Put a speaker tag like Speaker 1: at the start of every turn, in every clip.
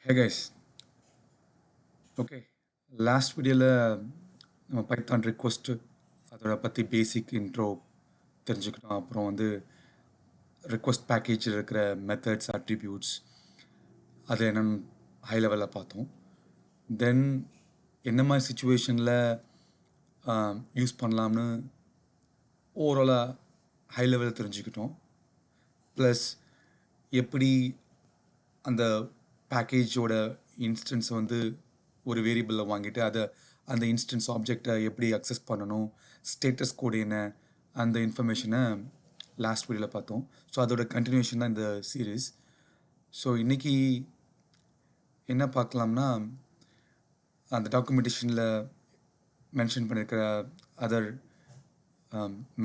Speaker 1: Hey guys, okay. Last வீடியோவில் நம்ம Python request அதோட பற்றி பேசிக் இன்ட்ரோ தெரிஞ்சுக்கிட்டோம். அப்புறம் வந்து ரிக்வஸ்ட் பேக்கேஜில் இருக்கிற மெத்தட்ஸ் அட்ரிபியூட்ஸ் அது என்னென்னு ஹை லெவலில் பார்த்தோம். தென் என்ன மாதிரி சுச்சுவேஷனில் யூஸ் பண்ணலாம்னு ஓவராலாக ஹை லெவலில் தெரிஞ்சுக்கிட்டோம். ப்ளஸ் எப்படி அந்த பேக்கேஜோட இன்ஸ்டன்ஸை வந்து ஒரு வேரியபிளில் வாங்கிட்டு அதை அந்த இன்ஸ்டன்ஸ் ஆப்ஜெக்டை எப்படி அக்சஸ் பண்ணணும், ஸ்டேட்டஸ் கோடு என்ன, அந்த இன்ஃபர்மேஷனை லாஸ்ட் வீடியோவில் பார்த்தோம். ஸோ அதோட கண்டினியூஷன் தான் இந்த சீரீஸ். ஸோ இன்றைக்கி என்ன பார்க்கலாம்னா, அந்த டாக்குமெண்டேஷனில் மென்ஷன் பண்ணியிருக்கிற அதர்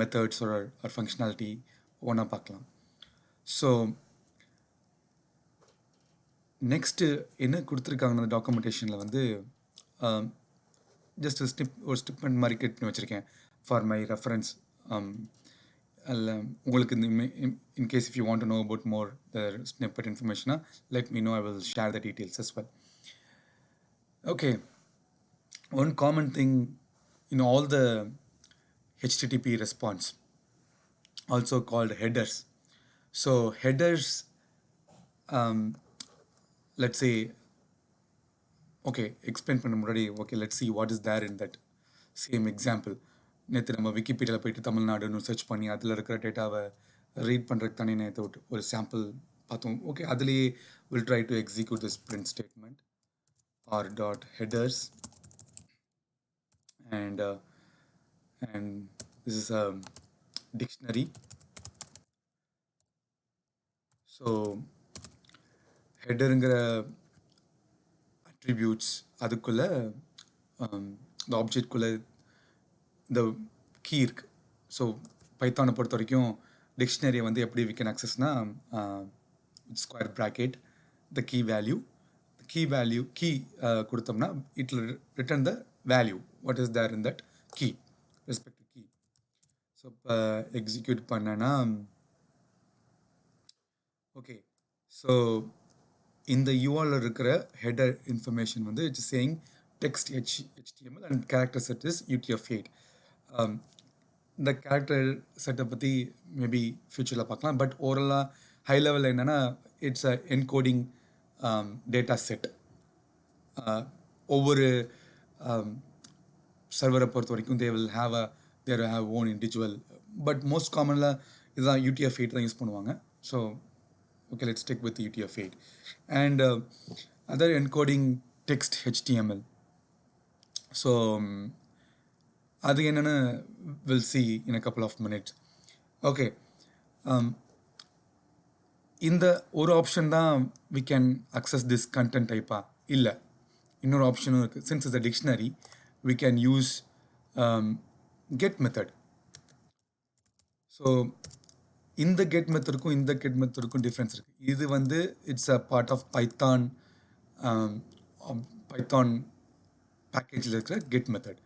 Speaker 1: மெத்தட்ஸ் ஒரு ஃபங்க்ஷனாலிட்டி ஒன்றா பார்க்கலாம். ஸோ நெக்ஸ்ட்டு என்ன கொடுத்துருக்காங்க அந்த டாக்குமெண்டேஷனில் வந்து ஜஸ்ட் ஒரு ஸ்டிப்மெண்ட் மாதிரி கிரியேட் பண்ணி வச்சுருக்கேன் ஃபார் மை ரெஃபரன்ஸ். அதில் உங்களுக்கு இந்த in case if you want to know about more the snippet இன்ஃபர்மேஷனாக let me know, I will share the details as well. Okay, one common thing in all the HTTP response, also called headers. So headers, let's say, okay, explain பண்ண முன்னாடி okay, let's see what is there in that same example. நேற்று நம்ம விக்கிபீடியாவில் போயிட்டு தமிழ்நாடுன்னு search பண்ணி அதில் இருக்கிற டேட்டாவை ரீட் பண்ணுறதுக்கு தானே நேற்று ஒரு சாம்பிள் பார்த்தோம். ஓகே, அதுலேயே will try to execute this print statement r.headers and this is a dictionary. So ஹெட்டருங்கிற அட்ரிபியூட்ஸ் அதுக்குள்ளே இந்த ஆப்ஜெக்ட்குள்ளே இந்த கீ இருக்குது. ஸோ பைத்தானை பொறுத்த வரைக்கும் டிக்ஷனரியை வந்து எப்படி வி கேன் அக்சஸ்னா square bracket the key value key கொடுத்தோம்னா it return the value what is there in that key respective key. So இப்போ எக்ஸிக்யூட் பண்ணேன்னா ஓகே, ஸோ இந்த யூஆரில் இருக்கிற ஹெடர் இன்ஃபர்மேஷன் வந்து it's saying text HTML and character set is UTF-8. இந்த character செட்டை பற்றி மேபி ஃப்யூச்சரில் பார்க்கலாம். பட் ஓவரலாக ஹை லெவலில் என்னென்னா it's a encoding data set. ஒவ்வொரு சர்வரை பொறுத்த வரைக்கும் there have own individual, but most காமனில் இதுதான் UTF-8 தான் யூஸ் பண்ணுவாங்க. So okay, let's stick with UTF-8 and other encoding text HTML. So அது என்னன்னு we'll see in a couple of minutes. Okay, இந்த ஒரு ஆப்ஷன் தான் we can access this content type-ஆ இல்லை, இன்னொரு ஆப்ஷனும் இருக்குது. since it's a dictionary we can use get method. So இந்த கெட் மெத்தடுக்கும் இந்த கெட் மெத்தடுக்கும் டிஃப்ரென்ஸ் இருக்குது. இது வந்து it's a part of Python பேக்கேஜில் இருக்கிற get method.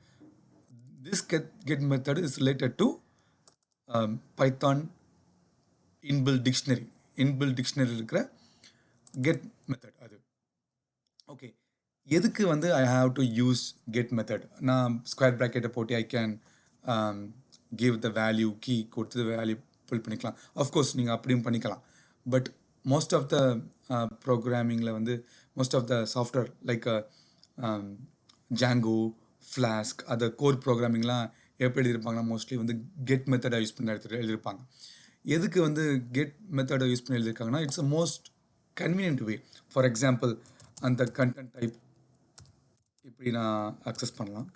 Speaker 1: This get method is related to Python inbuilt dictionary இருக்கிற கெட் மெத்தட் அது. ஓகே, எதுக்கு வந்து I have to use get method? நான் ஸ்கொயர் ப்ராக்கெட்டை போட்டு I can give the value, key கொடுத்து வேல்யூ ஃபில் பண்ணிக்கலாம். ஆஃப்கோர்ஸ் நீங்கள் அப்படியும் பண்ணிக்கலாம். பட் மோஸ்ட் ஆஃப் த ப்ரோக்ராமிங்கில் வந்து most of the software like Django, Flask, அதை கோர் ப்ரோக்ராமிங்லாம் எப்படி எழுதியிருப்பாங்கன்னா மோஸ்ட்லி வந்து கெட் மெத்தடை யூஸ் பண்ணி எழுதியிருப்பாங்க. எதுக்கு வந்து கெட் மெத்தடை யூஸ் பண்ணி எழுதியிருக்காங்கன்னா it's a most convenient way. For example, அந்த கண்டென்ட் டைப் இப்படி நான் அக்சஸ் பண்ணலாம்.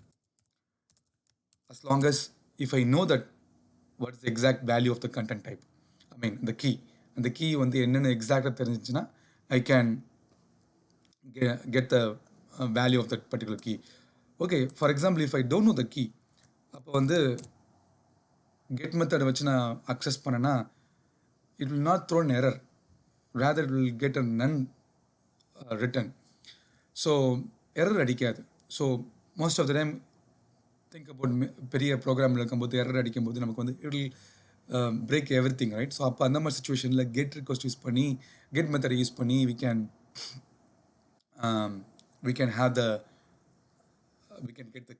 Speaker 1: as long as if I know that what is the exact value of the content type, I mean the key, and the key வந்து என்னென்ன எக்ஸாக்டாக தெரிஞ்சிச்சுன்னா I can get the value of that particular key. Okay, for example, if I don't know the key, அப்போ வந்து get method வச்சு நான் access பண்ணேன்னா it will not throw an error, rather it will get a none written. So error அடிக்காது. So most of the time think about பெரிய ப்ரோக்ராமில் இருக்கும்போது error அடிக்கும்போது நமக்கு வந்து it will break everything, right? So அப்போ அந்த மாதிரி சுச்சுவேஷனில் கெட் ரிக்வஸ்ட் யூஸ் பண்ணி கெட் மெத்தடை யூஸ் பண்ணி we can we can have the we can get the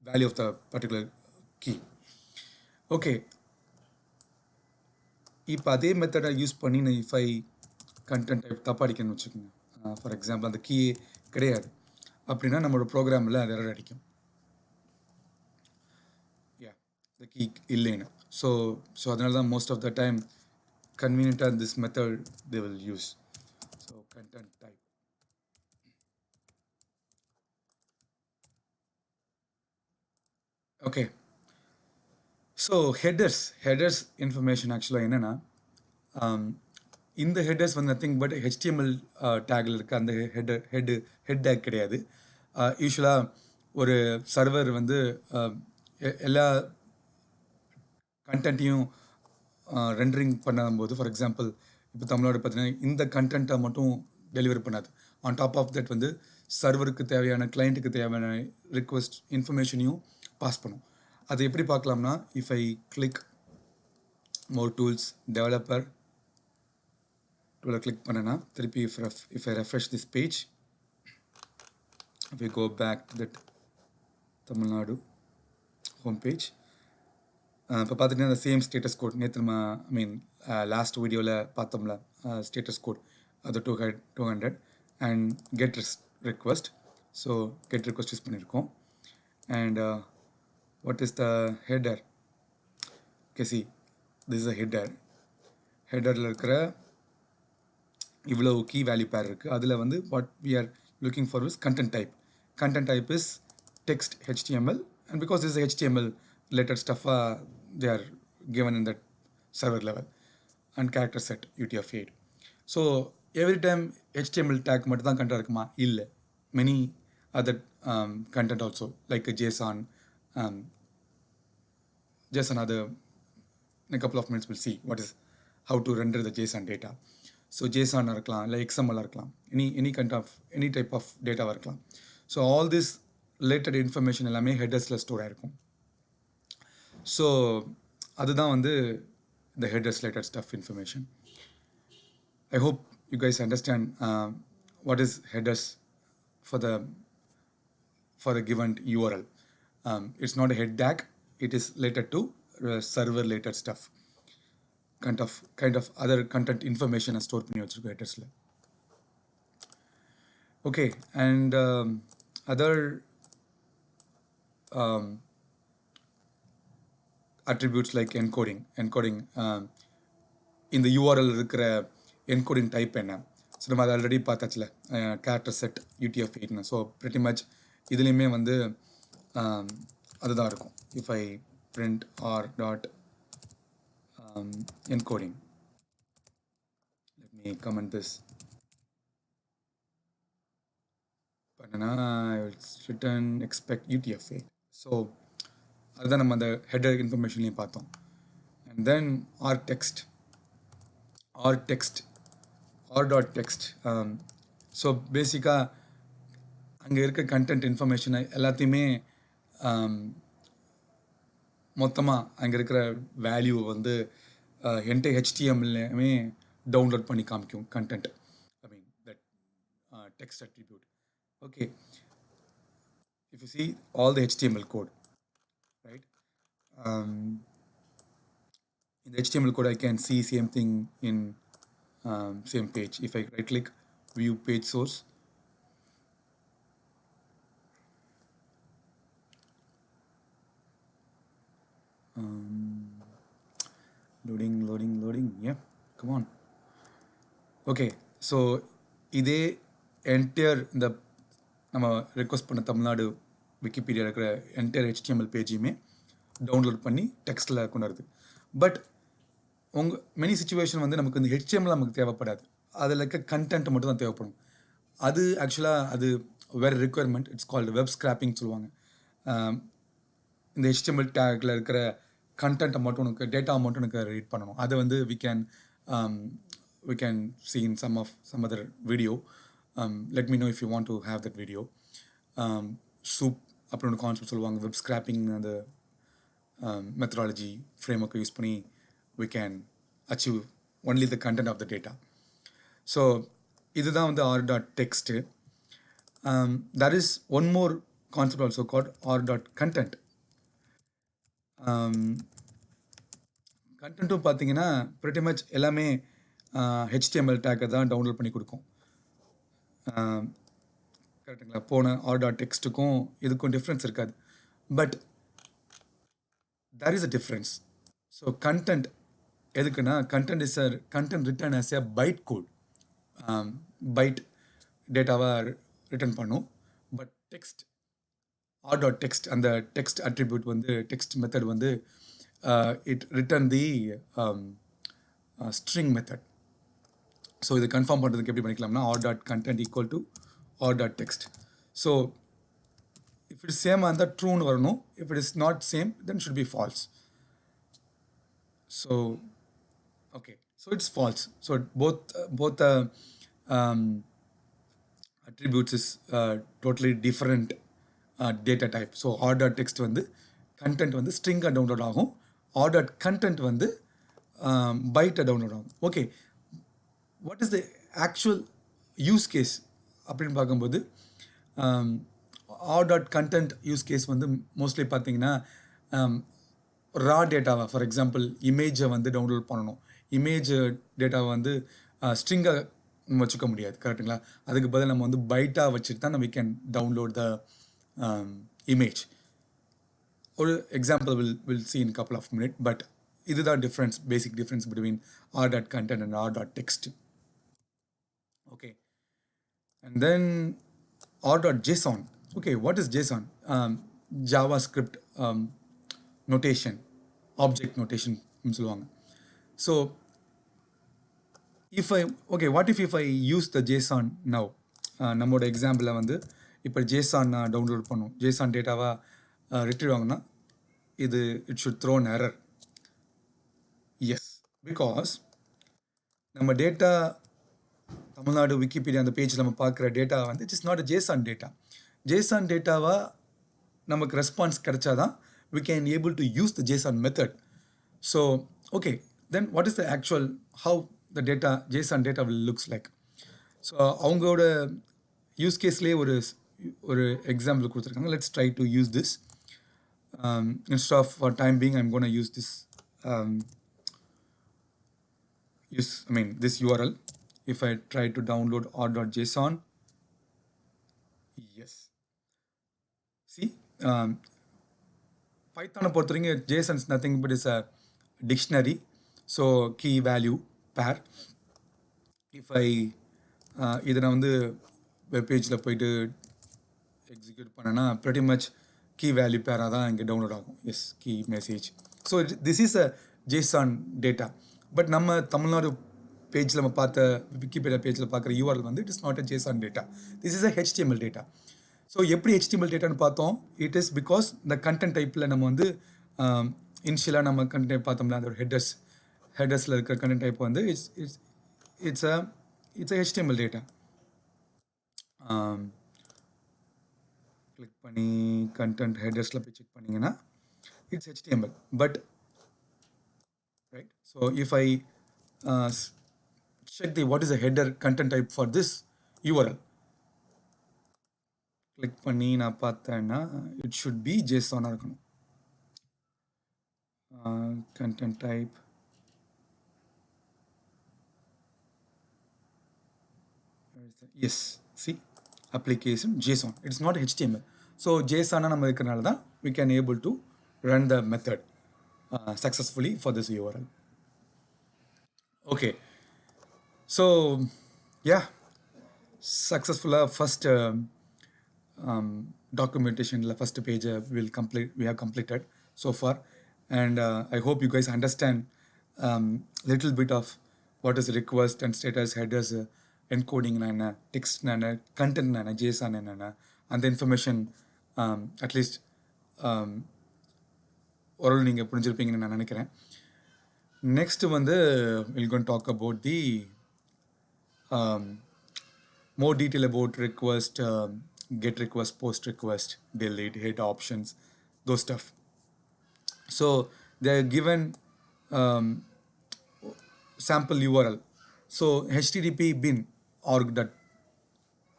Speaker 1: value of the particular key. Okay, இப்போ அதே மெத்தடை யூஸ் பண்ணி நான் if I content type தப்பாக அடிக்கணும்னு வச்சுக்கோங்க. ஃபார் எக்ஸாம்பிள் அந்த கீயே கிடையாது அப்படின்னா நம்மளோட ப்ரோக்ராமில் அது எரர் அடிக்கும். the key இல்லைன்னு. ஸோ அதனால தான் most of the time convenient this method they will use. So content type. Okay, so headers information actually என்னன்னா இந்த headers வந்து nothing but HTML tagல இருக்க அந்த head tag கிடையாது. யூஸ்வலாக ஒரு சர்வர் வந்து எல்லா கண்டென்ட்டையும் ரெண்டரிங் பண்ணும்போது ஃபார் எக்ஸாம்பிள் இப்போ தமிழோட பார்த்தீங்கன்னா இந்த கண்டென்ட்டை மட்டும் டெலிவரி பண்ணாது. ஆன் டாப் ஆஃப் தட் வந்து சர்வருக்கு தேவையான கிளைண்ட்டுக்கு தேவையான ரிக்வெஸ்ட் இன்ஃபர்மேஷனையும் பாஸ் பண்ணும். அது எப்படி பார்க்கலாம்னா if I click more tools developer டூலை கிளிக் பண்ணேன்னா திருப்பி if I refresh this page, if I go back to that Tamil Nadu home page, இப்போ பார்த்துட்டிங்கன்னா அந்த சேம் ஸ்டேட்டஸ் கோட் நேற்று நம்ம லாஸ்ட் வீடியோவில் பார்த்தோம்ல ஸ்டேட்டஸ் கோட் அது 200 and get request. So get request use பண்ணியிருக்கோம். And what is the header? See this is a ஹெடரில் இருக்கிற இவ்வளோ கீ வேல்யூ பேர் இருக்குது. அதில் வந்து what we are looking for is content type is text HTML, and because this is HTML related stuff they are given in that server level, and character set UTF-8. so every time HTML tag மட்டும் தான் content இருக்குமா? இல்லை, many other content also like JSON other. In a couple of minutes we'll see what is how to render the JSON data. so JSON இருக்கலாம், இல்லை XML இருக்கலாம், any type of data இருக்கலாம். so all this related information எல்லாமே ஹெடர்ஸில் store ஆகிருக்கும். So அதுதான் வந்து the headers related stuff information. I hope you guys understand what is headers for the given URL. It's not a head tag, it is related to server related stuff, kind of other content information store பண்ணி வச்சிருக்கோம் headersல. Okay, and other attributes like encoding இந்த URL இருக்கிற encoding type என்ன? So நம்ம அதை already பார்த்தாச்சுல character set UTF-8. So pretty much இதுலேயுமே வந்து அதுதான் இருக்கும். if I print r dot encoding, let me comment this பண்ணனா it's written expect UTF-8. So அதுதான் நம்ம அந்த ஹெடர் இன்ஃபர்மேஷன்லையும் பார்த்தோம். And then r dot text. So பேசிக்காக அங்கே இருக்க கண்டென்ட் இன்ஃபர்மேஷனை எல்லாத்தையுமே மொத்தமாக அங்கே இருக்கிற வேல்யூவை வந்து என்கிட்ட HTMLமே டவுன்லோட் பண்ணி காமிக்கும் content. That text attribute. Okay, if you see all the HTML code, right, in the HTML code I can see same thing in same page. If I right click view page source, loading, yeah, come on. Okay, so இதே entire இந்த நம்ம request பண்ண Tamil Nadu Wikipedia இருக்கிற entire HTML பேஜையுமே download பண்ணி டெக்ஸ்ட்டில் கொண்டு வருது. But many situation வந்து நமக்கு இந்த HTML நமக்கு தேவைப்படாது, அதில் இருக்க கண்டென்ட் மட்டும் தான் தேவைப்படும். அது ஆக்சுவலாக அது வேறு requirement, it's called web scrapping சொல்லுவாங்க. இந்த HTML டேக்கில் இருக்கிற கண்டென்ட்டை மட்டும் உனக்கு டேட்டா மட்டும் எனக்கு ரீட் பண்ணணும். அதை வந்து we can see in some other video. Let me know if you want to have that video. Soup அப்படின்னு கான்செப்ட் சொல்லுவாங்க. வெப் ஸ்கிராப்பிங் அந்த மெத்தடாலஜி ஃப்ரேம்ஒர்க்கை யூஸ் பண்ணி we can achieve only the content of the data. So இதுதான் வந்து r.text. There is one more concept also called r.content. கண்டென்ட்டும் பார்த்தீங்கன்னா pretty much எல்லாமே HTML டேக்கை தான் download பண்ணி கொடுக்கும். கரெக்டுங்களா? போன r.textக்கும் இதுக்கும் டிஃப்ரென்ஸ் இருக்காது. But there is a difference. So content எதுக்குன்னா content is a content written as a byte code. Byte டேட்டாவாக ரிட்டர்ன் பண்ணும். பட் டெக்ஸ்ட் r.text அந்த டெக்ஸ்ட் அட்ரிபியூட் வந்து டெக்ஸ்ட் மெத்தட் வந்து it return the string method. So இது confirm பண்ணுறதுக்கு எப்படி பண்ணிக்கலாம்னா r.content equal to r.text. So if it சேமாக இருந்தால் ட்ரூன்னு வரணும். If it is not same then should be false. So okay, so it's false. So both attributes is totally different data type. So r.text வந்து content வந்து string download ஆகும், r.content வந்து byte download ஆகும். Okay, what is the actual use case அப்படின்னு பார்க்கும்போது r.content use case வந்து mostly பார்த்தீங்கன்னா ரா டேட்டாவை, ஃபார் எக்ஸாம்பிள் இமேஜை வந்து டவுன்லோட் பண்ணணும். இமேஜ் டேட்டாவை வந்து ஸ்ட்ரிங்காக வச்சுக்க முடியாது, கரெக்டுங்களா? அதுக்கு பதில் நம்ம வந்து பைட்டாக வச்சுட்டு தான் we can download the image. ஒரு example will see in couple of minutes, but இதுதான் difference, basic difference between r.content and r.text. Okay, and then r.json. Okay, what is JSON? JavaScript notation, object notation சொல்லுவாங்க. So what if I use the JSON now? நம்மளோட எக்ஸாம்பிளில் வந்து இப்போ JSON download பண்ணும், JSON டேட்டாவாக retrieve ஆகுனா இது it should throw an error. Yes, because நம்ம data Tamil Nadu Wikipedia அந்த பேஜில் நம்ம பார்க்குற டேட்டா வந்து it is not a JSON data. JSON டேட்டாவாக நமக்கு ரெஸ்பான்ஸ் கிடைச்சாதான் we can able to use the JSON method. So okay, then what is the actual how the data JSON data will looks like? So அவங்களோட use கேஸ்லேயே ஒரு example கொடுத்துருக்காங்க. let's try to use this. Instead of for time being I'm going to use this this URL. If I try to download r.json, yes, see, பைத்தானை பொறுத்த வரைக்கும் JSON is nothing but is a dictionary, so key value pair. if I இதை நான் வந்து web பேஜில் போயிட்டு execute பண்ணேன்னா pretty much key value பேராக தான் இங்கே டவுன்லோட் ஆகும். Yes, key message. So this is a JSON data. But நம்ம தமிழ்நாடு பேஜில் நம்ம பார்த்த விக்கிபீடியா பேஜில் பார்க்குற URL வந்து it is not a JSON data. this is a HTML data. So எப்படி HTML டேட்டான்னு பார்த்தோம், இட் இஸ் பிகாஸ் இந்த கண்டென்ட் டைப்பில் நம்ம வந்து இனிஷியலாக நம்ம கண்டென்ட் டைப் பார்த்தோம்னா அதோட ஹெடர்ஸில் இருக்கிற கண்டென்ட் டைப் வந்து it's a HTML data. Click பண்ணி கண்டென்ட் ஹெடர்ஸில் போய் செக் பண்ணிங்கன்னா it's HTML. But right, so if I check the what is the header content type for this URL, click பண்ணி நான் பார்த்தேன்னா இட் ஷுட் பி JSON இருக்கணும். content type, yes, see, application JSON, it's not HTML. so JSON நம்ம இருக்கிறனால தான் we can able to run the method successfully for this URL. okay, so yeah, successful first documentation, the first page we have completed so far, and I hope you guys understand little bit of what is request and status, headers, encoding and text and content and JSON and the information at least oral நீங்க புரிஞ்சிருப்பீங்கன்னு நான் நினைக்கிறேன். next வந்து we're going to talk about the more detail about request, get request, post request, delete, hit options, those stuff. So they are given sample URL. So http bin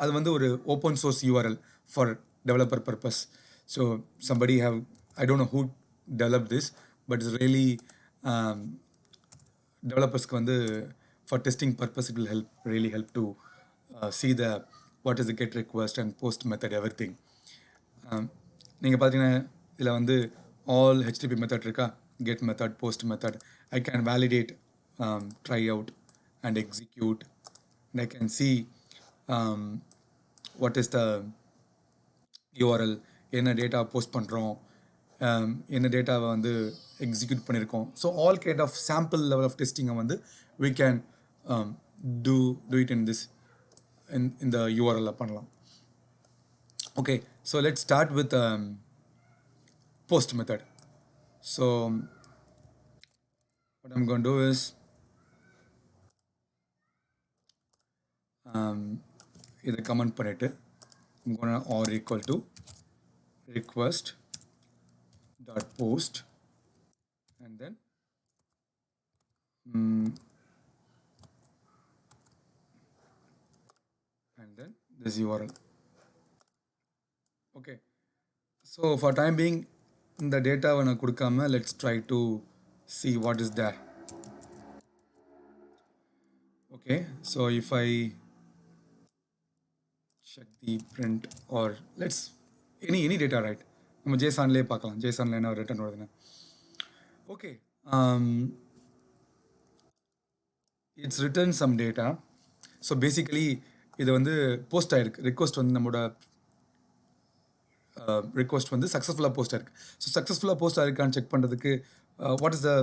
Speaker 1: அது வந்து ஒரு open source URL for developer purpose. So somebody have, I don't know who developed this, but it's really um, developers வந்து for testing purpose it will help, really help to see the what is the get request and post method everything. நீங்கள் பார்த்தீங்கன்னா இதில் வந்து all HTTP method இருக்கா, get method, post method. I can validate, try out and execute, and I can see um, what is the URL, என்ன data post பண்ணுறோம், என்ன டேட்டாவை வந்து எக்ஸிக்யூட் பண்ணியிருக்கோம். So all kind of sample level of டெஸ்டிங்கை வந்து we can um, do it in this in the URL பண்ணலாம். Okay, so let's start with post method. So what I'm going to do is இதை comment பண்ணிட்டு I'm going to or equal to request dot post and then this URL. Okay, so for time being இந்த டேட்டாவை நான் கொடுக்காம let's try to see what is there. Okay, so if I check the print or let's any data, right, நம்ம JSON-லே பார்க்கலாம், JSON-ல என்ன return வருதுன்னு. Okay, it's written some data. So basically இது வந்து போஸ்ட் ஆயிருக்கு, ரிக்வஸ்ட் வந்து நம்மளோட ரிக்வஸ்ட் வந்து சக்ஸஸ்ஃபுல்லாக போஸ்ட் ஆயிருக்கு. ஸோ சக்ஸஸ்ஃபுல்லாக போஸ்ட் ஆயிருக்கான்னு செக் பண்ணுறதுக்கு what is the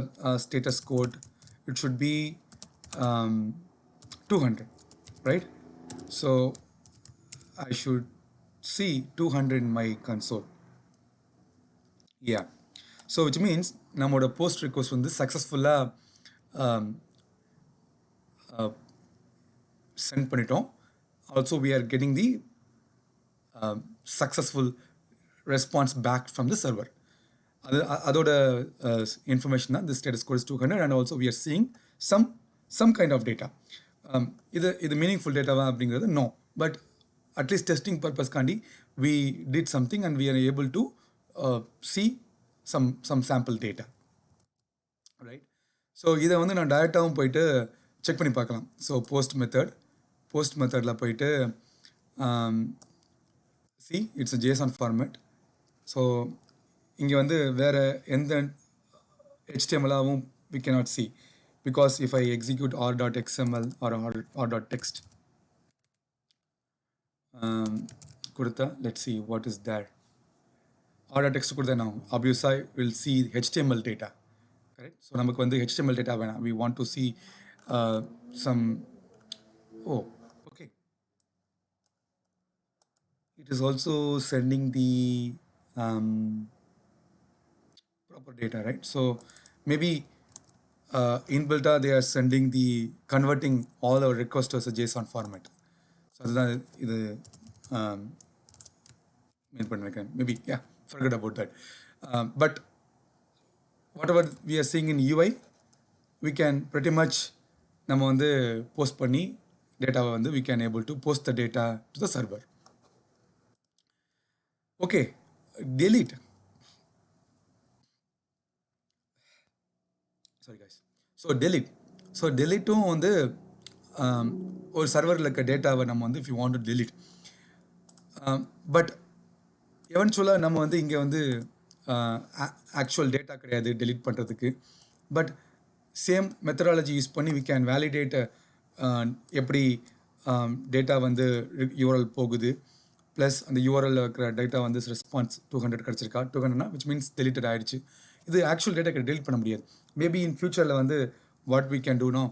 Speaker 1: status code, it should be 200, right? So I should see 200 in my console. Yeah, so which means நம்மளோட post request வந்து successfully send பண்ணிட்டோம். Also we are getting the successful response back from the server. அதோட information தான் the status code is 200 and also we are seeing some kind of data. இது meaningful data அப்படிங்கிறது no, but at least testing purpose kandi we did something and we are able to see some sample data, right? So இதை வந்து நான் டைரெக்டாகவும் போயிட்டு check பண்ணி பார்க்கலாம். So post மெத்தடில் போயிட்டு see it's a JSON format. So இங்கே வந்து வேறு எந்த HTML-ஆகவும் we cannot see because if I execute r.xml or r.text கொடுத்தா let's see what is there. r.text கொடுத்தா now obviously we'll see HTML data, correct? So நமக்கு வந்து HTML data வேணாம், we want to see some okay, it is also sending the proper data, right? So maybe inbuilt they are sending the converting all our requests as a JSON format. So அதுதான் இது மீன் பண்ணிருக்கேன். Maybe yeah, forget about that. But whatever we are seeing in UI, we can pretty much நம்ம வந்து post பண்ணி டேட்டாவை வந்து we can able to post the data to the server. Okay, delete. Sorry guys. So delete-ம் வந்து ஒரு சர்வரில் இருக்க டேட்டாவை நம்ம வந்து if you want to delete, but எவென்ச்சுவலாக நம்ம வந்து இங்கே வந்து ஆக்சுவல் டேட்டா கிடையாது delete பண்ணுறதுக்கு, பட் சேம் மெத்தடாலஜி யூஸ் பண்ணி we can validate எப்படி டேட்டா வந்து URL போகுது, ப்ளஸ் அந்த URL இருக்கிற டேட்டா வந்து ரெஸ்பான்ஸ் 200 கிடச்சிருக்கா, 200னா which means deleted ஆகிடுச்சு. இது ஆக்சுவல் டேட்டா delete பண்ண முடியாது. மேபி இன் ஃபியூச்சரில் வந்து what we can do now,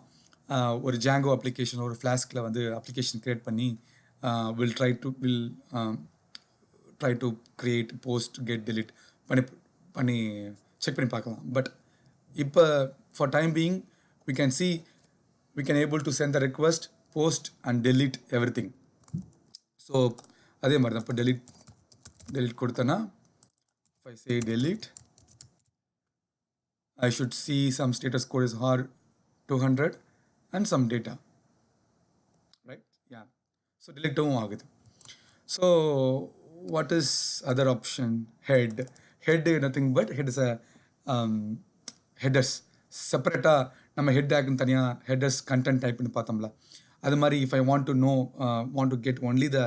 Speaker 1: ஒரு ஜாங்கோ அப்ளிகேஷன் ஒரு ஃப்ளாஸ்கில் வந்து அப்ளிகேஷன் க்ரியேட் பண்ணி will try to create post get delete பண்ணி செக் பண்ணி பார்க்கலாம். பட் இப்போ for time being we can able to send the request, post and delete everything. So அதே மாதிரி தான் இப்போ delete கொடுத்தேன்னா if I say delete, I should see some status code is R200 and some data, right? Yeah. So டிலீட்டும் ஆகுது. So what is other option? Head nothing but head is a headers. செப்பரேட்டாக நம்ம head டேக்னு தனியாக headers content டைப்னு பார்த்தோம்ல, அது மாதிரி if I want to know want to get only the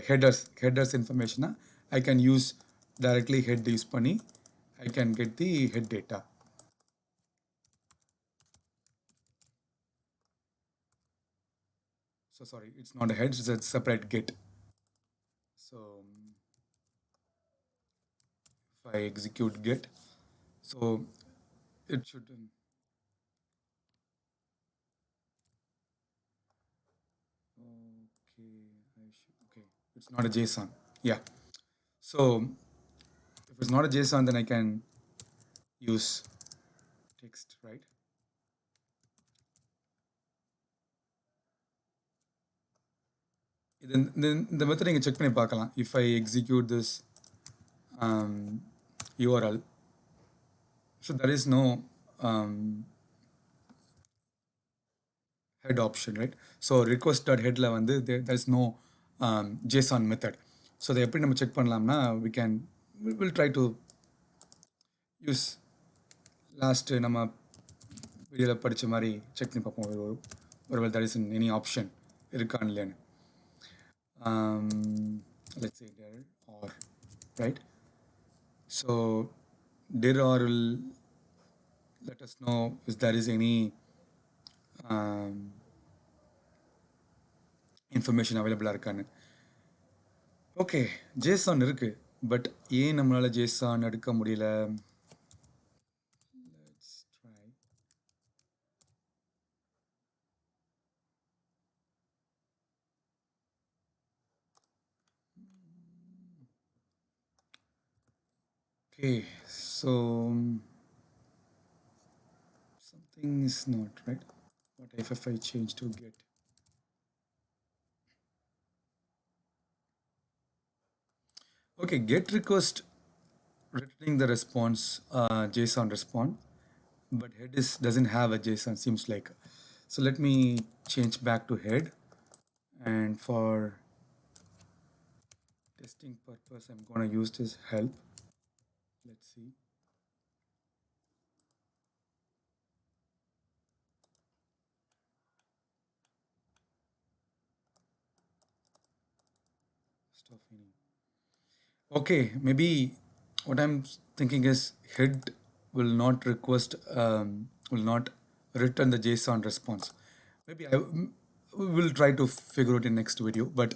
Speaker 1: headers இன்ஃபர்மேஷனை I can use directly head use பண்ணி I can get the head data. So sorry, it's not a head, it's a separate get. So if I execute get, so it should okay, it's not a JSON. Yeah. So if it's not a JSON, then I can use text, right? Then the method you check பண்ணி பார்க்கலாம். If I execute this URL, so there is no head option, right? So request.headல வந்து there is no JSON method. So அதை எப்படி நம்ம check பண்ணலாம்னா we'll try to use last நம்ம வீடியோவில் படித்த மாதிரி செக் பண்ணி பார்ப்போம் ஒருவேளை there is any option இருக்கான்னு இல்லைன்னு. Let's say dir or, right? So dir or will let us know if there is any information available இருக்கான்னு. ஓகே, ஜேசான் இருக்கு, பட் ஏன் நம்மளால ஜேசான் எடுக்க முடியல? Let's try. Okay, so something is not right. What if I change to get? Okay, get request returning the response JSON response, but head doesn't have a JSON, seems like. So let me change back to head, and for testing purpose I'm gonna use this help. Let's see. Stuff in. Okay, maybe what I'm thinking is head will not will not return the JSON response. Maybe we will try to figure out in next video, but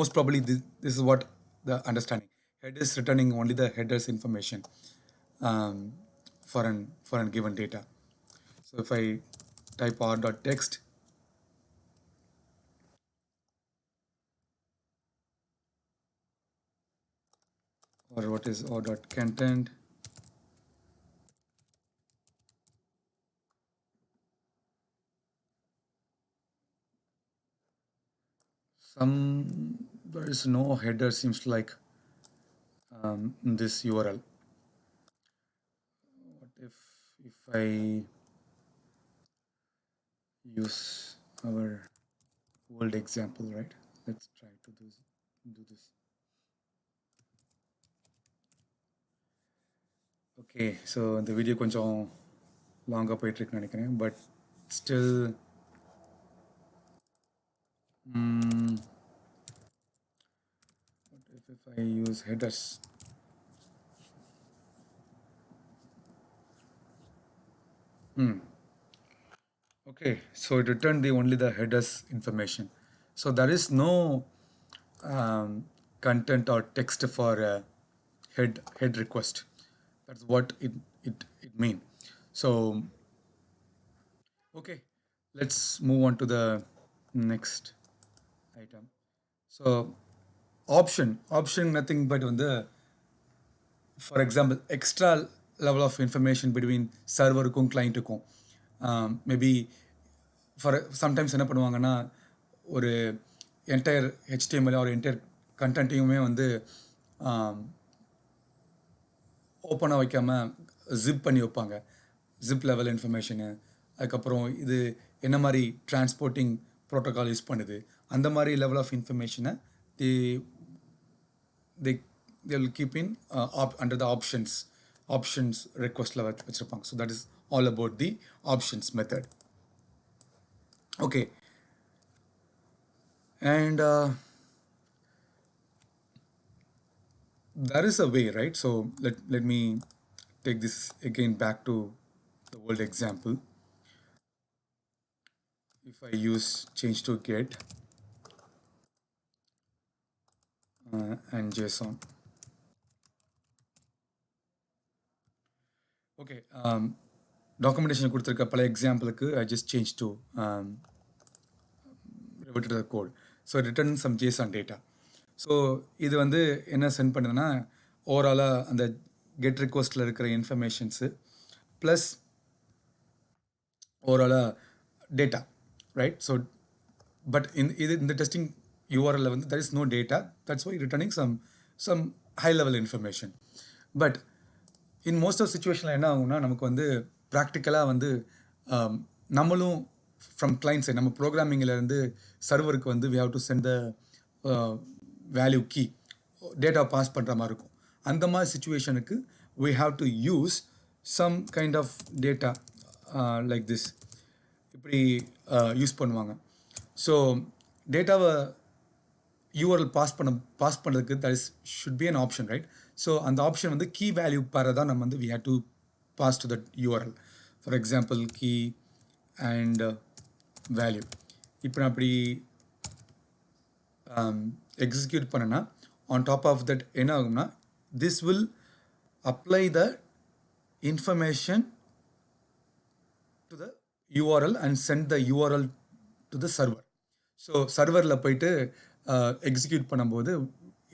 Speaker 1: most probably this is what the understanding. Head is returning only the headers information for an given data. So if I type r.text, or what is r.content, there is no header, seems like, in this URL. What if I use our old example, right? Let's try to do this. Okay, so the video கொஞ்சம் லாங்காக போயிட்டுருக்குன்னு நினைக்கிறேன், but still what if I use headers? Okay, so it returned only the headers information. So there is no content or text for head request. That's what it mean. So okay, let's move on to the next item. So option nothing but on the, for example, extra level of information between serverக்கும் clientக்கும். Maybe for sometimes என்ன பண்ணுவாங்கன்னா, ஒரு entire HTML ஒரு entire கண்டென்ட்டையுமே வந்து ஓப்பனாக வைக்காமல் zip பண்ணி வைப்பாங்க. Zip level information, அதுக்கப்புறம் இது என்ன மாதிரி டிரான்ஸ்போர்ட்டிங் ப்ரோட்டோகால் யூஸ் பண்ணுது, அந்த மாதிரி லெவல் ஆஃப் இன்ஃபர்மேஷனை they they will keep in under the options requestல வச்சிருப்பாங்க. So that is all about the options method. Okay, and there is a way, right? So let me take this again back to the old example. If I use change to get and JSON. Okay, documentation கொடுத்திருக்க பல எக்ஸாம்பிளுக்கு I just changed to reverted the code. So return some JSON data. So இது வந்து என்ன send பண்ணுதுன்னா ஓவராலாக அந்த get ரிக்வஸ்ட்டில் இருக்கிற இன்ஃபர்மேஷன்ஸு ப்ளஸ் ஓவராலாக டேட்டா, ரைட்? ஸோ பட் இந்த டெஸ்டிங் யூஆர்எல்ல வந்து there is no data, that's why returning some high level information. But in most of சுச்சுவேஷனில் என்ன ஆகும்னா நமக்கு வந்து ப்ராக்டிக்கலாக வந்து நம்மளும் ஃப்ரம் கிளைண்ட் சைட் நம்ம ப்ரோக்ராமிங்கிலேருந்து சர்வருக்கு வந்து we have to send the value key data pass பண்ணுற மாதிரி இருக்கும். அந்த மாதிரி சுச்சுவேஷனுக்கு we have to use some kind of data like this. இப்படி யூஸ் பண்ணுவாங்க. ஸோ டேட்டாவை யூஆர்எல் பாஸ் பண்ணுறதுக்கு that is should be an option, right? So அந்த ஆப்ஷன் வந்து கீ வேல்யூ பாரை தான் நம்ம வந்து we have to pass to that URL. For example, key and value. இப்போ நான் அப்படி எக்ஸிக்யூட் பண்ணனா on top of that என்ன ஆகும்னா this will apply the information to the URL and send the URL to the server. So சர்வரில் போயிட்டு execute பண்ணும்போது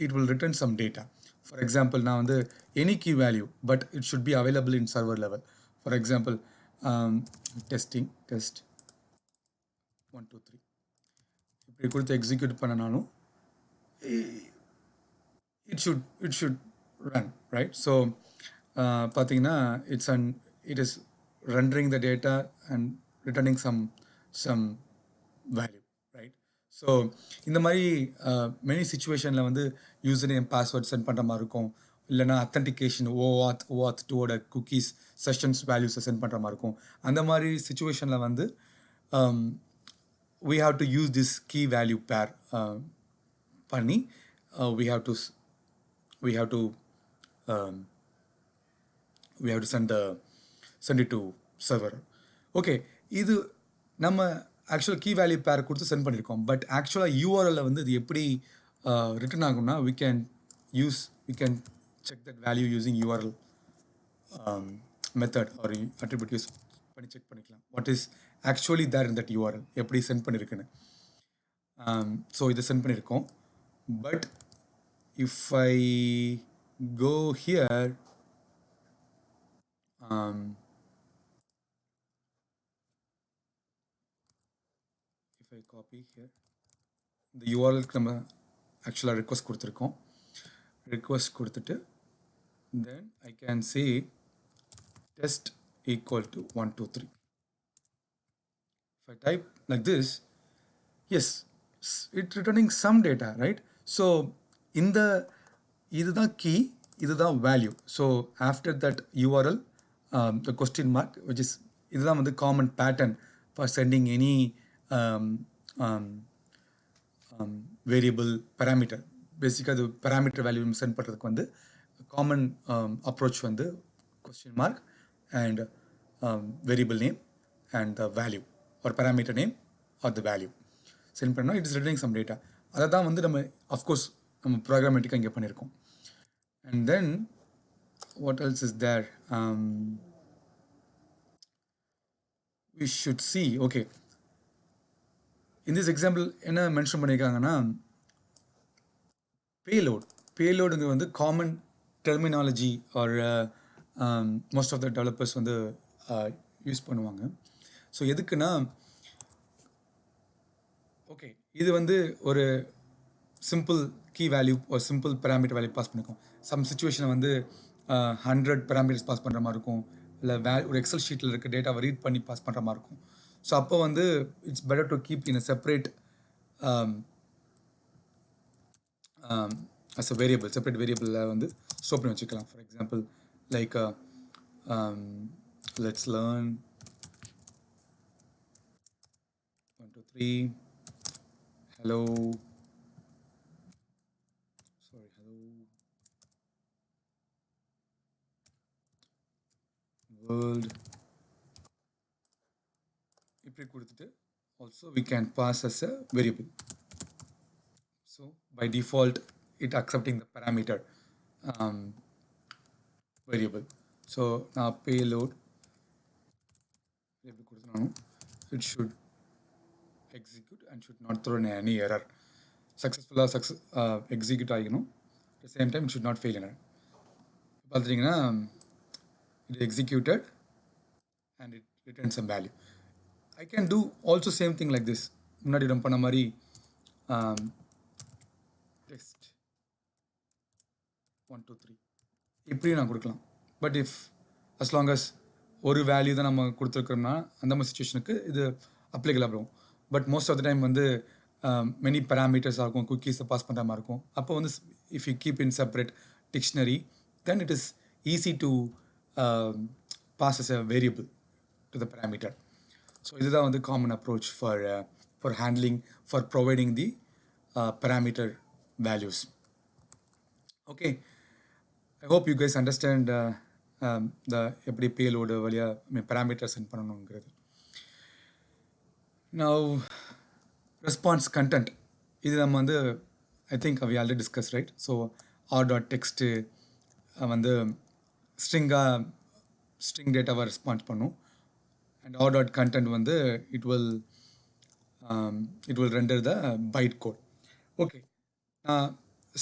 Speaker 1: it will return some data. For example, நான் வந்து any key value but it should be available in server level. For example, test 1 2 3 இப்படி கொடுத்து execute பண்ணனாலும் it should run, right? So பார்த்தீங்கன்னா it is rendering the data and returning some value, right? So இந்த மாதிரி many சுச்சுவேஷனில் வந்து user name password send பண்ணுற மாதிரி இருக்கும், இல்லைனா அத்தன்டிகேஷன் OAuth 2ஓட குக்கீஸ் செஷன்ஸ் வேல்யூஸை சென்ட் பண்ணுற மாதிரி இருக்கும். அந்த மாதிரி சுச்சுவேஷனில் வந்து we have to use this key value pair பண்ணி we have to send it to server. Okay, இது நம்ம ஆக்சுவலாக கீ வேல்யூ பேர் கொடுத்து சென்ட் பண்ணியிருக்கோம். பட் ஆக்சுவலாக யூஆர்எல்ல வந்து இது எப்படி ரிட்டர்ன் ஆகும்னா we can check that value using URL method or attribute use பண்ணி செக் பண்ணிக்கலாம் what is actually there in that URL, எப்படி சென்ட் பண்ணியிருக்குன்னு. ஸோ இதை சென்ட் பண்ணியிருக்கோம். But if I go here if I copy here இந்த URLக்கு நம்ம ஆக்சுவலாக request கொடுத்துருக்கோம். Request கொடுத்துட்டு then I can say test equal to 1 2 3. If I type like this, yes, it returning some data, right? So இதுதான் key, இதுதான் value. So after that URL, the question mark, which is இதுதான் வந்து common pattern for sending any variable parameter. Basically the parameter value send பண்ணுறதுக்கு வந்து common approach வந்து question mark and variable name and the value or parameter name or the value send பண்ணோம். It is returning some data. அதை தான் வந்து நம்ம of course நம்ம ப்ரோக்ராமேட்டிக்காக இங்கே பண்ணியிருக்கோம். And then what else is there? We should see, okay, in this example என்ன mention பண்ணியிருக்காங்கன்னா பேலோடுங்க வந்து common terminology or most of the developers வந்து யூஸ் பண்ணுவாங்க. ஸோ எதுக்குன்னா ஓகே இது வந்து ஒரு சிம்பிள் கீ வேல்யூ ஒரு சிம்பிள் பேராமீட்டர் வேல்யூ பாஸ் பண்ணிக்கும். சம் சுச்சுவேஷனை வந்து 100 பேராமீட்டர்ஸ் பாஸ் பண்ணுற மாதிரி இருக்கும், இல்லை ஒரு எக்ஸல் ஷீட்டில் இருக்க டேட்டாவை ரீட் பண்ணி பாஸ் பண்ணுற மாதிரி இருக்கும். ஸோ அப்போ வந்து it's better to keep in a separate as a variable, separate variable வந்து ஸ்டோர் பண்ணி வச்சுக்கலாம். For example like let's learn 1 2 3 hello world இப்படி கொடுத்துட்டு also we can pass as a variable. So by default it accepting the parameter variable. So now payload எப்படி கொடுத்தனாலும் it should execute and should not throw any error. Successfully execute ஆகிக்கணும். At the same time it should not fail error. பார்த்துட்டிங்கன்னா it executed and it returns some value. I can do also same thing like this. முன்னாடி நம்ம பண்ண மாதிரி text 1 2 3 இப்படியும் நான் கொடுக்கலாம். But if as long as ஒரு value தான் நம்ம கொடுத்துருக்கோம்னா அந்த மாதிரி சுச்சுவேஷனுக்கு இது அப்ளிகபிள் ஆகும். But most of the time வந்து மெனி பேராமீட்டர்ஸ் ஆகும், குக்கீஸை பாஸ் பண்ணுற மாதிரி இருக்கும். அப்போ வந்து if you keep in separate dictionary then it is easy to pass as a variable to the parameter. So இதுதான் வந்து common approach for handling for providing the parameter values. Okay, I hope you guys understand the எப்படி payload வழியாக parameters send பண்ணணுங்கிறது. Now response content இது நம்ம வந்து I think we already discussed, right? So r.text வந்து string டேட்டாவை response பண்ணும் and r.content வந்து it will render the byte code. Okay, நான்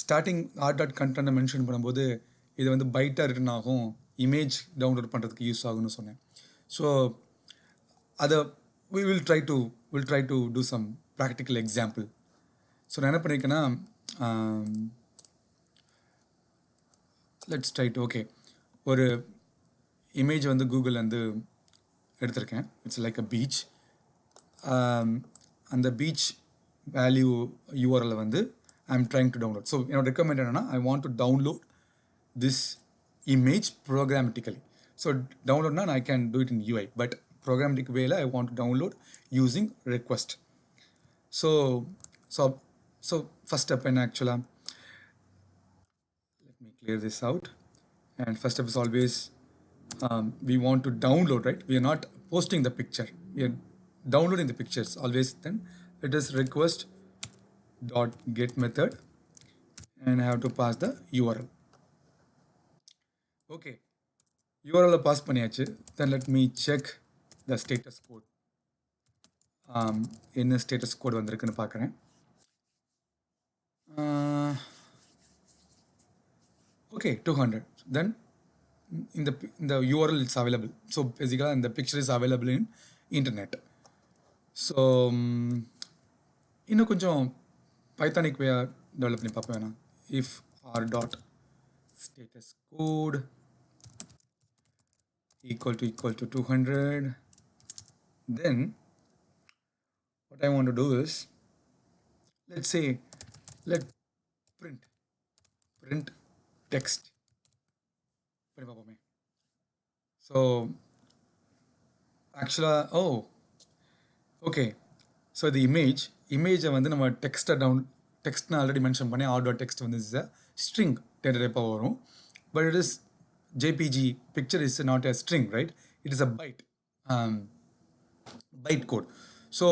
Speaker 1: ஸ்டார்டிங் r.content மென்ஷன் பண்ணும்போது இது வந்து பைட்டாக ரிட்டன் ஆகும், இமேஜ் டவுன்லோட் பண்ணுறதுக்கு யூஸ் ஆகும்னு சொன்னேன். ஸோ அதை will try to do some practical example. So நான் என்ன பண்ணியிருக்கேன்னா லெட்ஸ் ட்ரை டு ஓகே ஒரு இமேஜ் வந்து கூகுள் வந்து எடுத்திருக்கேன். It's like a beach. அந்த பீச் வேல்யூ யூஆர்எல் வந்து I am trying to download. So என்னோட ரெக்கமெண்ட் என்னன்னா I want to download this image programmatically. So டவுன்லோட்னா I can do it in UI, but programmatic வேல I want to download using request. So first step என்ன ஆக்சுவலாக, let me clear this out. And first step is always we want to download, right? We are not posting the picture, we are downloading the pictures always. Then it is request dot get method and I have to pass the URL. Okay, URL pass பண்ணியாச்சு. Then let me check the status code. என்ன status code வந்திருக்குன்னு பார்க்குறேன். Okay, 200. Then in the URL it's available. So basically the picture is available in internet. So இன்னும் கொஞ்சம் பைத்தானிக் வே develop பண்ணி பார்ப்பேன் வேணா. if r.status code equal to 200, then what I want to do is, let's say let print text. So actually okay, so the image வந்து நம்ம டெக்ஸ்ட்னா already mention பண்ணி r.text வந்து is a string data டைப்பாக வரும். But it is JPG picture is not a string, right? It is a byte code. So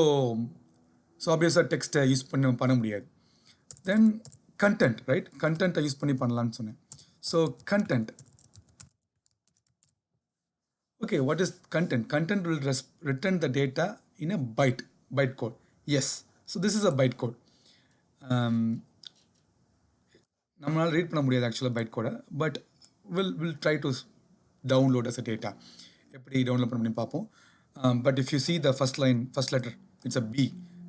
Speaker 1: obviously text use பண்ண முடியாது. Then content, right? Content use பண்ணி பண்ணலாம்னு சொன்னேன். So content, okay, what is content? Content will return the data in a byte code. Yes, so this is a byte code. நம்மளால read பண்ண முடியாது ஆக்சுவலாக byte கோடை, but will try to download as a data. எப்படி download பண்ண முடியும் பார்ப்போம். But if you see the first letter it's a B,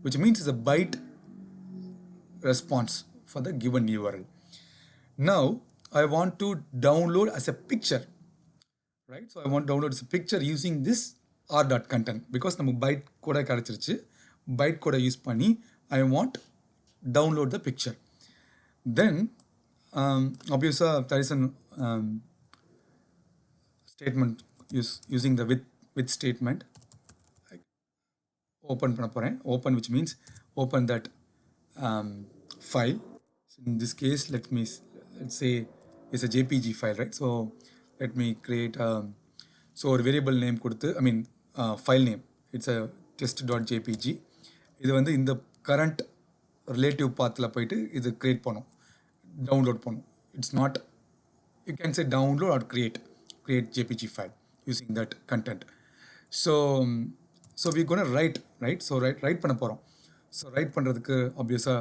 Speaker 1: which means it's a byte response for the given URL. Now I want to download as a picture, right? So I want to download as a picture using this r.content because நம்ம byte கூட கிடச்சிருச்சு. Byte கூட use பண்ணி I want download the picture. Then obviously there is an statement using the with statement. Open பண்ண போகிறேன். Open which means open that file. So in this case let's say it's a JPG file, right? So let me create so ஒரு variable name கொடுத்து file name it's a test.jpg. இது வந்து இந்த current relative pathல போயிட்டு இது create பண்ணும், download பண்ணும். It's not, you can say download or create JPG file using that content. So we're gonna write, right? So write பண்ண போகிறோம். So write பண்ணுறதுக்கு obviously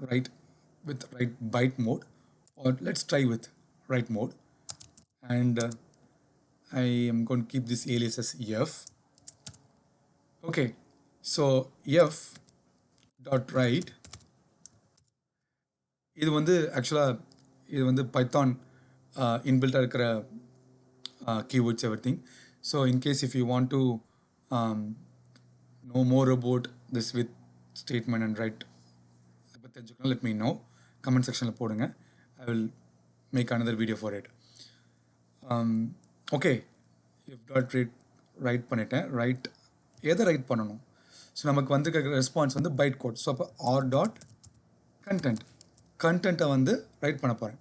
Speaker 1: write with write byte mode, or let's try with write mode, and I am going to keep this alias as f. Okay, so f dot write இது வந்து ஆக்சுவலாக இது வந்து Python இன்பில்ட்டாக இருக்கிற keywords everything. So in case if you want to know more about this with statement and write, let me know, comment section la podunga. I will make another video for it. Okay, if dot write பண்ணிட்டேன். write எதை write பண்ணணும்? So நமக்கு வந்து response வந்து byte code. So அப்போ R dot கண்டென்ட்டை வந்து right பண்ண போகிறேன்.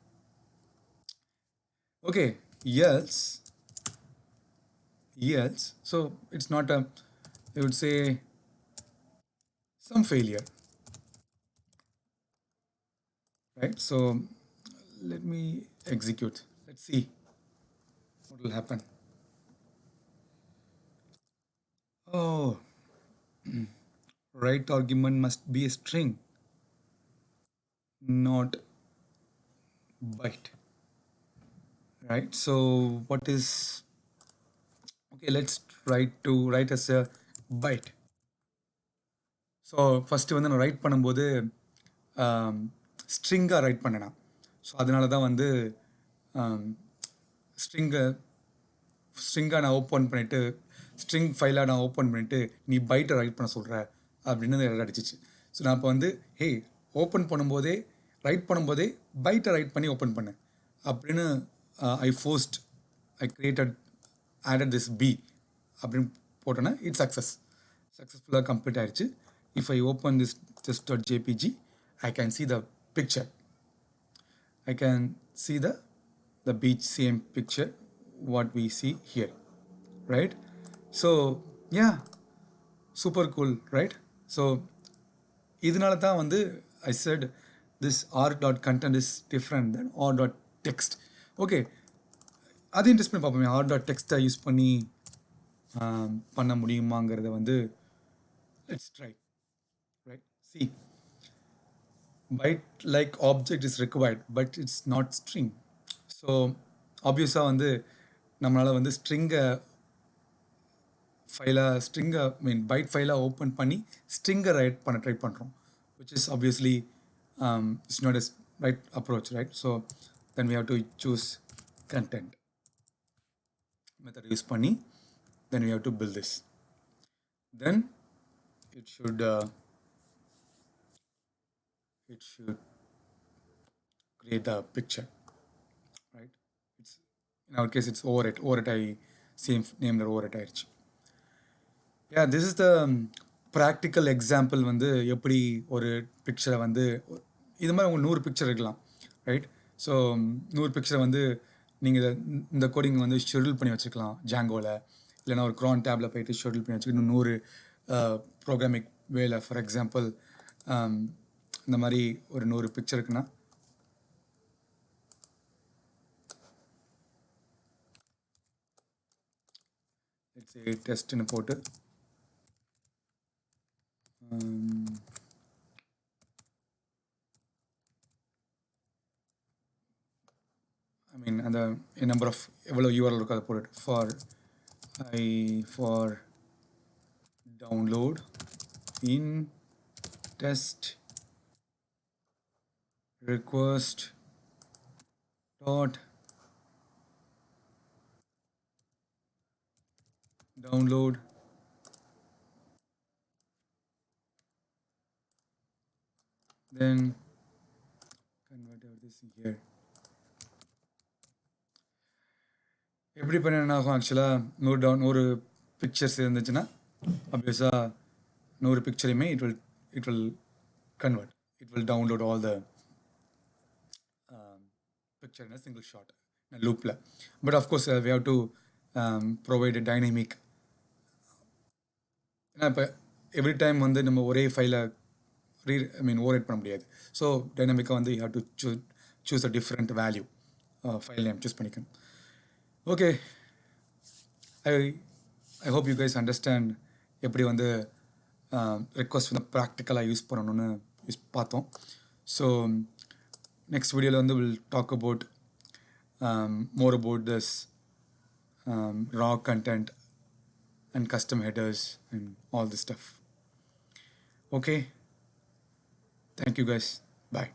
Speaker 1: Okay, else so it's not a, I would say some failure, right? So let me execute, let's see what will happen. Oh, right argument must be a string, not byte, right? So what is, okay, let's write as a byte. So first வந்து நான் right பண்ணும்போது ஸ்ட்ரிங்காக right பண்ணேன். So அதனால தான் வந்து ஸ்ட்ரிங்காக நான் open பண்ணிவிட்டு string ஃபைலாக நான் ஓப்பன் பண்ணிவிட்டு நீ பைட்டை ரைட் பண்ண சொல்கிற அப்படின்னு எரர் அடிச்சிச்சு. ஸோ நான் இப்போ வந்து ஓப்பன் பண்ணும்போதே ரைட் பண்ணும்போதே பைட்டை ரைட் பண்ணி ஓப்பன் பண்ணேன் அப்படின்னு I added this b அப்படின்னு போட்டேன்னா இட்ஸ் சக்ஸஸ்ஃபுல்லாக கம்ப்ளீட் ஆயிடுச்சு. If I open this test.jpg, I can see the picture. I can see the beach, same picture what we see here, right? So yeah, super cool, right? So இதனால தான் வந்து I said this r.content is different than r.text. Okay, அது interest பண்ணி பார்ப்போமே, r.textஐ use பண்ணி பண்ண முடியுமாங்கிறத வந்து let's try. Right? See, byte like object is required, but it's not string. So obviously வந்து நம்மளால் வந்து ஸ்ட்ரிங்கை பைட் ஃபைலாக ஓப்பன் பண்ணி ஸ்ட்ரிங்கை ரைட் பண்ண ட்ரை பண்ணுறோம், which is obviously it's not a right approach, right? So then we have to choose content method use பண்ணி then we have to build this. Then it should create a picture, right? It's, in our case it's overwrite. I same name overwrite ஆயிடுச்சு. Yeah, this is the practical example வந்து எப்படி ஒரு பிக்சரை வந்து இது மாதிரி உங்களுக்கு 100 பிக்சர் இருக்கலாம், ரைட்? ஸோ 100 பிக்சரை வந்து நீங்கள் இந்த கோடிங் வந்து ஷெட்யூல் பண்ணி வச்சுக்கலாம் ஜாங்கோவில், இல்லைனா ஒரு க்ரான் டேப்பில் போயிட்டு ஷெட்யூல் பண்ணி வச்சுக்கணும் 100 ப்ரோக்ராமிக் வேலை. ஃபார் எக்ஸாம்பிள் இந்த மாதிரி ஒரு 100 பிக்சர் இருக்குன்னா டெஸ்ட்னு போட்டு அந்த நம்பர் ஆஃப் எவ்வளோ யூஆர்எல் இருக்கோ அதை போட்டுட்டு for download in test request dot download, then convert everything here. எப்படி பண்ண என்ன ஆகும் ஆக்சுவலாக ஒரு பிக்சர்ஸ் இருந்துச்சுன்னா ஆப்வியஸாக நூறு பிக்சரையுமே it will convert. It will download all the picture in a single shot in a loop. But of course, we have to provide a dynamic. ஏன்னா இப்போ எவ்ரி டைம் வந்து நம்ம ஒரே ஃபைலை ஓவரைட் பண்ண முடியாது. ஸோ டைனமிக்காக வந்து you have to choose a different value file name choose பண்ணிக்கணும். Okay, I hope you guys understand எப்படி வந்து ரெக்வஸ்ட் வந்து ப்ராக்டிக்கலாக யூஸ் பண்ணணும்னு பார்த்தோம். ஸோ நெக்ஸ்ட் வீடியோவில் வந்து will talk about more about this raw content and custom headers and all this stuff. Okay, thank you guys, bye.